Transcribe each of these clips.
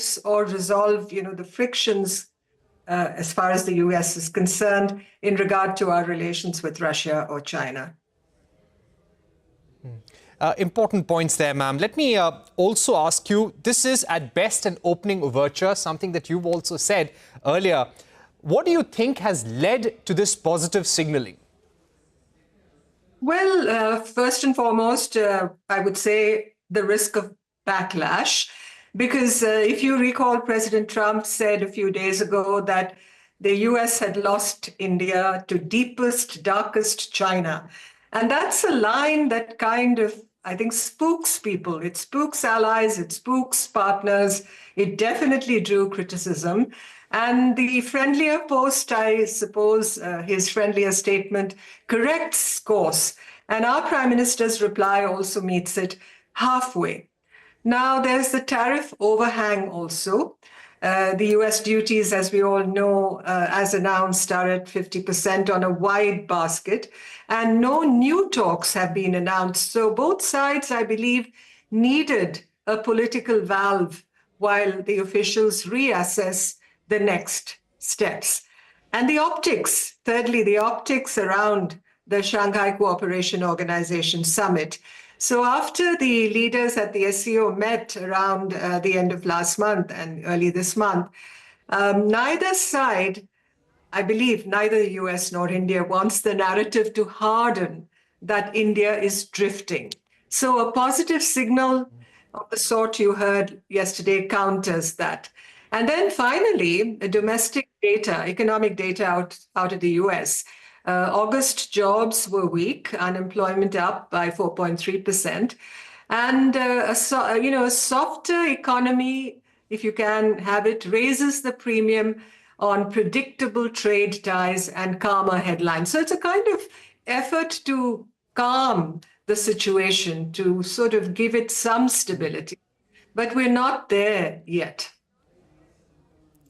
tariffs or resolve, the frictions as far as the US is concerned in regard to our relations with Russia or China. Important points there, ma'am. Let me also ask you, this is at best an opening overture, something that you've also said earlier. What do you think has led to this positive signaling? Well, first and foremost, I would say the risk of backlash, because if you recall, President Trump said a few days ago that the US had lost India to deepest, darkest China. And that's a line that kind of, I think, spooks people. It spooks allies, it spooks partners. It definitely drew criticism. And the friendlier post, I suppose, his friendlier statement corrects course. And our Prime Minister's reply also meets it halfway. Now, there's the tariff overhang also. The US duties, as we all know, as announced, are at 50% on a wide basket, and no new talks have been announced. So both sides, I believe, needed a political valve while the officials reassess the next steps. And the optics, thirdly, the optics around the Shanghai Cooperation Organization summit. So after the leaders at the SCO met around the end of last month and early this month, neither side, I believe neither the US nor India, wants the narrative to harden that India is drifting. So a positive signal of the sort you heard yesterday counters that. And then finally, domestic data, economic data out of the US. August jobs were weak, unemployment up by 4.3%. And a softer economy, if you can have it, raises the premium on predictable trade ties and calmer headlines. So it's a kind of effort to calm the situation, to sort of give it some stability. But we're not there yet.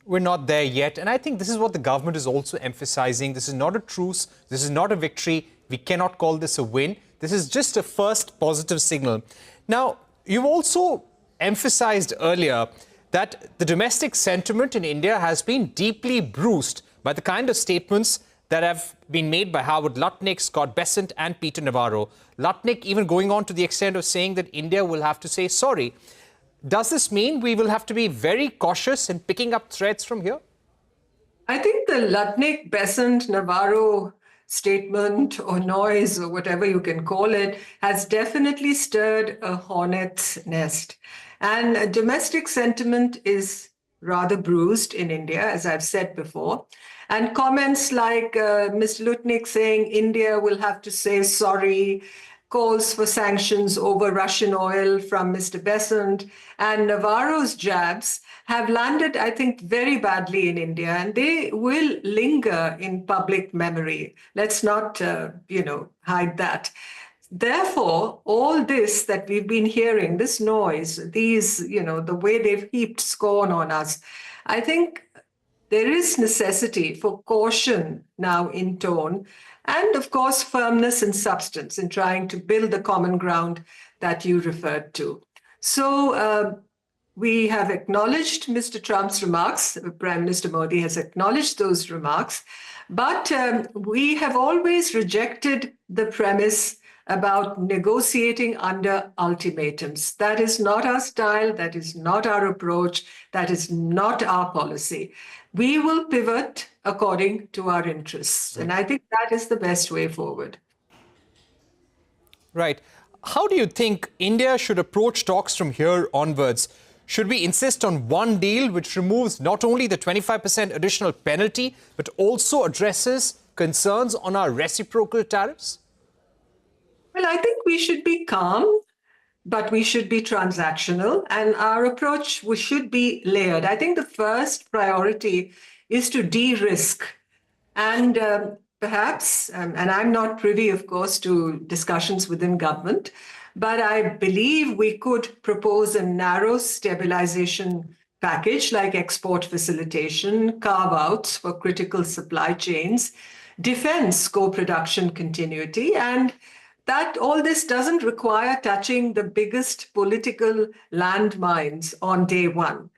We're not there yet. And I think this is what the government is also emphasizing. This is not a truce. This is not a victory. We cannot call this a win. This is just a first positive signal. Now, you've also emphasized earlier that the domestic sentiment in India has been deeply bruised by the kind of statements that have been made by Howard Lutnick, Scott Bessent and Peter Navarro. Lutnick even going on to the extent of saying that India will have to say sorry. Does this mean we will have to be very cautious in picking up threads from here? I think the Lutnick, Bessent, Navarro statement or noise or whatever you can call it has definitely stirred a hornet's nest. And domestic sentiment is rather bruised in India, as I've said before. And comments like Mr. Lutnick saying India will have to say sorry, calls for sanctions over Russian oil from Mr. Bessent, and Navarro's jabs have landed, I think, very badly in India, and they will linger in public memory. Let's not, hide that. Therefore, all this that we've been hearing, this noise, these, the way they've heaped scorn on us, I think there is necessity for caution now in tone, and of course, firmness and substance in trying to build the common ground that you referred to. So we have acknowledged Mr. Trump's remarks. Prime Minister Modi has acknowledged those remarks, but we have always rejected the premise about negotiating under ultimatums. That is not our style, that is not our approach, that is not our policy. We will pivot according to our interests. And I think that is the best way forward. Right. How do you think India should approach talks from here onwards? Should we insist on one deal which removes not only the 25% additional penalty, but also addresses concerns on our reciprocal tariffs? Well, I think we should be calm, but we should be transactional, and our approach should be layered. I think the first priority is to de-risk, and perhaps, and I'm not privy, of course, to discussions within government, but I believe we could propose a narrow stabilization package like export facilitation, carve-outs for critical supply chains, defense co-production continuity, and that all this doesn't require touching the biggest political landmines on day one.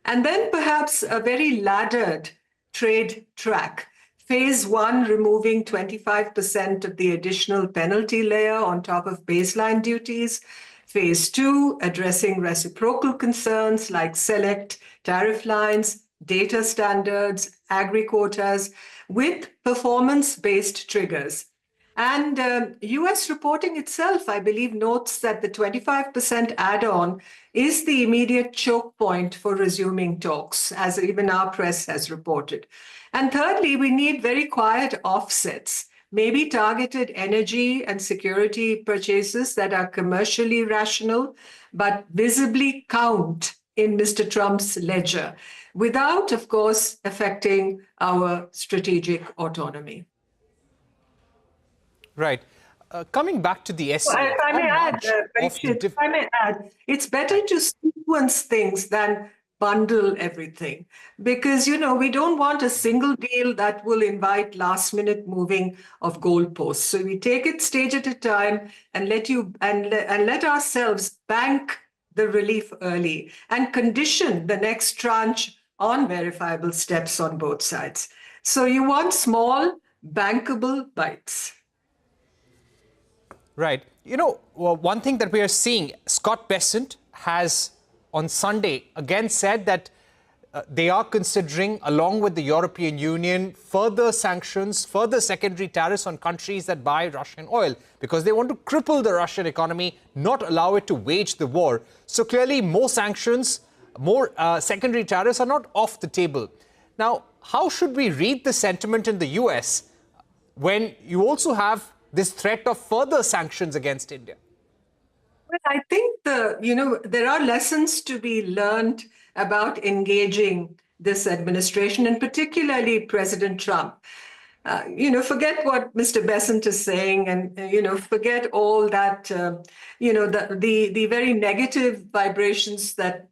And then perhaps a very laddered trade track. Phase one, removing 25% of the additional penalty layer on top of baseline duties. Phase two, addressing reciprocal concerns like select tariff lines, data standards, agri-quotas, with performance-based triggers. And US reporting itself, I believe, notes that the 25% add-on is the immediate choke point for resuming talks, as even our press has reported. And thirdly, we need very quiet offsets, maybe targeted energy and security purchases that are commercially rational, but visibly count in Mr. Trump's ledger, without, of course, affecting our strategic autonomy. Right. Coming back to the SCO, If I may add, Parikshit, if I may add, it's better to sequence things than bundle everything, because we don't want a single deal that will invite last-minute moving of goalposts. So we take it stage at a time and let ourselves bank the relief early and condition the next tranche on verifiable steps on both sides. So you want small, bankable bites. Right. One thing that we are seeing, Scott Bessent has on Sunday again said that they are considering, along with the European Union, further sanctions, further secondary tariffs on countries that buy Russian oil, because they want to cripple the Russian economy, not allow it to wage the war. So clearly more sanctions, more secondary tariffs are not off the table. Now, how should we read the sentiment in the US when you also have this threat of further sanctions against India? Well, I think there are lessons to be learned about engaging this administration, and particularly President Trump. Forget what Mr. Bessent is saying, and forget all that. The very negative vibrations that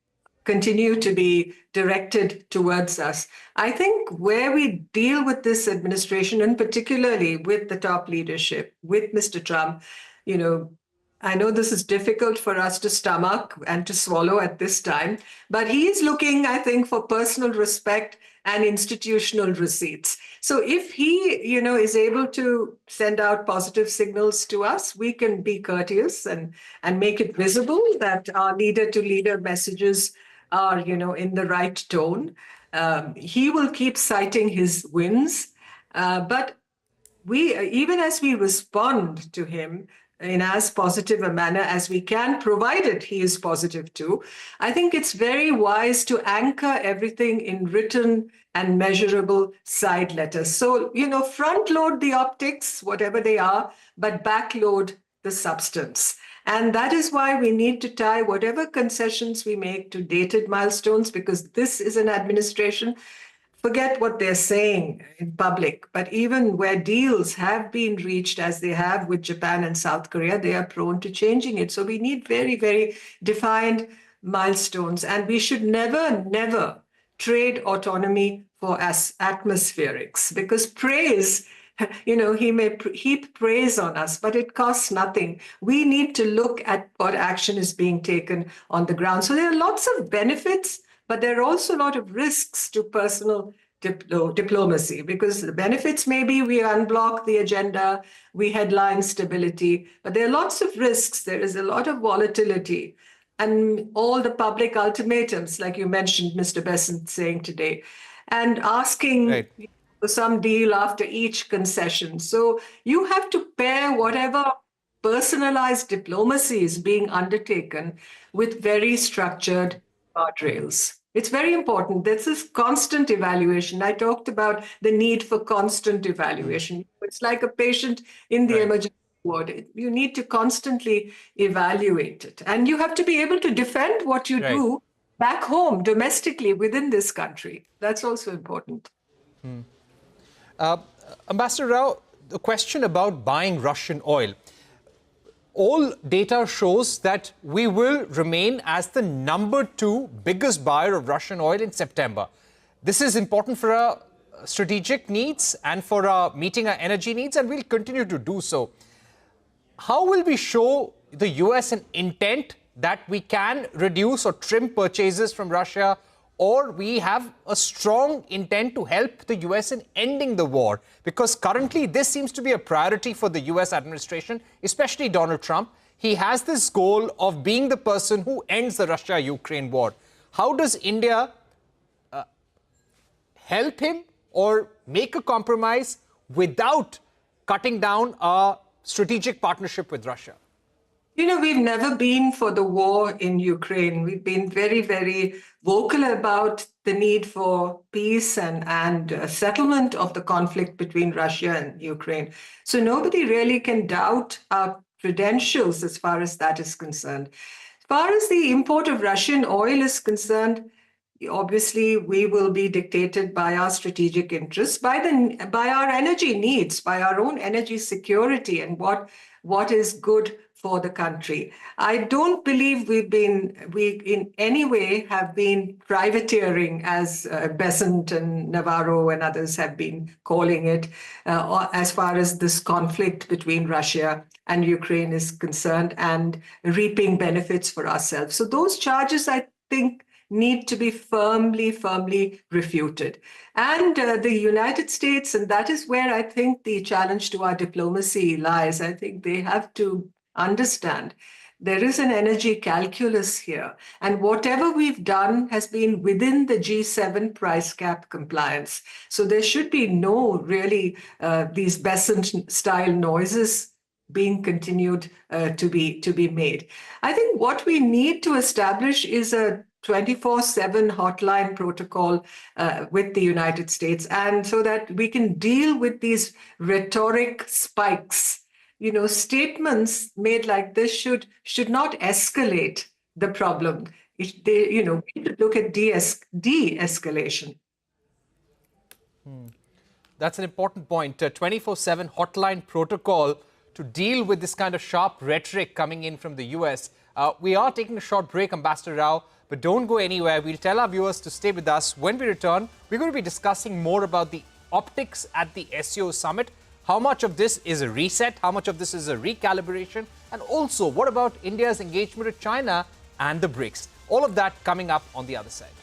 continue to be directed towards us. I think where we deal with this administration, and particularly with the top leadership, with Mr. Trump, I know this is difficult for us to stomach and to swallow at this time, but he's looking, I think, for personal respect and institutional receipts. So if he, is able to send out positive signals to us, we can be courteous and make it visible that our leader-to-leader messages are, in the right tone. He will keep citing his wins, but even as we respond to him in as positive a manner as we can, provided he is positive too, I think it's very wise to anchor everything in written and measurable side letters. So, front load the optics, whatever they are, but backload the substance. And that is why we need to tie whatever concessions we make to dated milestones, because this is an administration. Forget what they're saying in public, but even where deals have been reached, as they have with Japan and South Korea, they are prone to changing it. So we need very, very defined milestones, and we should never trade autonomy for atmospherics, because praise, he may heap praise on us, but it costs nothing. We need to look at what action is being taken on the ground. So there are lots of benefits, but there are also a lot of risks to personal diplomacy, because the benefits may be we unblock the agenda, we headline stability, but there are lots of risks. There is a lot of volatility, and all the public ultimatums, like you mentioned, Mr. Bessent saying today, and asking for some deal after each concession. So you have to pair whatever personalized diplomacy is being undertaken with very structured guardrails. It's very important. This is constant evaluation. I talked about the need for constant evaluation. It's like a patient in the emergency ward. You need to constantly evaluate it. And you have to be able to defend what you do back home, domestically, within this country. That's also important. Ambassador Rao, the question about buying Russian oil. All data shows that we will remain as the #2 biggest buyer of Russian oil in September. This is important for our strategic needs and for our meeting our energy needs, and we'll continue to do so. How will we show the US an intent that we can reduce or trim purchases from Russia or we have a strong intent to help the US in ending the war? Because currently this seems to be a priority for the US administration, especially Donald Trump. He has this goal of being the person who ends the Russia-Ukraine war. How does India help him or make a compromise without cutting down our strategic partnership with Russia? You know, we've never been for the war in Ukraine. We've been very, very vocal about the need for peace and settlement of the conflict between Russia and Ukraine. So nobody really can doubt our credentials as far as that is concerned. As far as the import of Russian oil is concerned, obviously we will be dictated by our strategic interests, by our energy needs, by our own energy security and what is good for the country. I don't believe we in any way have been privateering, as Besant and Navarro and others have been calling it, as far as this conflict between Russia and Ukraine is concerned, and reaping benefits for ourselves. So those charges, I think, need to be firmly refuted. And the United States, and that is where I think the challenge to our diplomacy lies, I think they have to understand there is an energy calculus here. And whatever we've done has been within the G7 price cap compliance. So there should be no really these Besant-style noises being continued to be made. I think what we need to establish is a 24/7 hotline protocol with the United States, and so that we can deal with these rhetoric spikes. You know, statements made like this should not escalate the problem. We should look at de-escalation. That's an important point. 24/7 hotline protocol to deal with this kind of sharp rhetoric coming in from the US. We are taking a short break, Ambassador Rao, but don't go anywhere. We'll tell our viewers to stay with us. When we return, we're going to be discussing more about the optics at the SCO summit. How much of this is a reset? How much of this is a recalibration? And also, what about India's engagement with China and the BRICS? All of that coming up on the other side.